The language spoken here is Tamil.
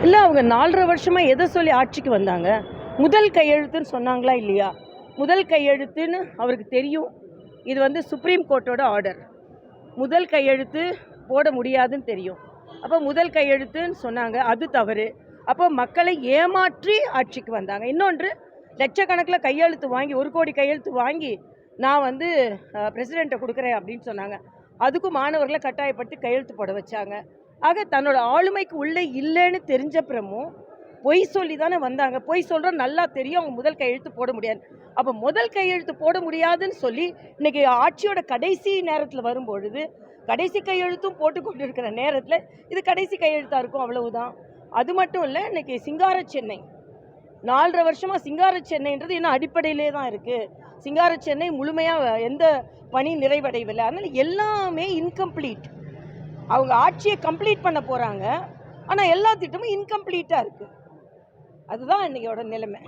இல்லை, அவங்க 4.5 வருஷமாக எதை சொல்லி ஆட்சிக்கு வந்தாங்க? முதல் கையெழுத்துன்னு சொன்னாங்களா இல்லையா? முதல் கையெழுத்துன்னு அவருக்கு தெரியும். இது வந்து சுப்ரீம் கோர்ட்டோட ஆர்டர். முதல் கையெழுத்து போட முடியாதுன்னு தெரியும். அப்போ முதல் கையெழுத்துன்னு சொன்னாங்க, அது தவறு. அப்போ மக்களை ஏமாற்றி ஆட்சிக்கு வந்தாங்க. இன்னொன்று, லட்சக்கணக்கில் கையெழுத்து வாங்கி 1 கோடி கையெழுத்து வாங்கி நான் வந்து பிரசிடெண்ட்டை கொடுக்குறேன் அப்படின்னு சொன்னாங்க. அதுக்கும் மாணவர்களை கட்டாயப்படுத்தி கையெழுத்து போட வச்சாங்க. ஆக தன்னோட ஆளுமைக்கு உள்ளே இல்லைன்னு தெரிஞ்சப்புறமும் பொய் சொல்லி தானே வந்தாங்க. பொய் சொல்கிற நல்லா தெரியும், அவங்க முதல் கையெழுத்து போட முடியாது. அப்போ முதல் கையெழுத்து போட முடியாதுன்னு சொல்லி இன்றைக்கி ஆட்சியோட கடைசி நேரத்தில் வரும்பொழுது, கடைசி கையெழுத்தும் போட்டு கொண்டு இருக்கிற நேரத்தில் இது கடைசி கையெழுத்தாக இருக்கும், அவ்வளவுதான். அது மட்டும் இல்லை, இன்றைக்கி சிங்கார சென்னை 4.5 வருஷமாக சிங்கார சென்னைன்றது இன்னும் அடிப்படையிலே தான் இருக்குது. சிங்கார சென்னை முழுமையாக எந்த பணி நிறைவடையவில்லை. அதனால் எல்லாமே இன்கம்ப்ளீட். அவங்க ஆட்சியை கம்ப்ளீட் பண்ண போகிறாங்க, ஆனால் எல்லா திட்டமும் இன்கம்ப்ளீட்டாக இருக்குது. அதுதான் இன்றைக்கியோட நிலைமை.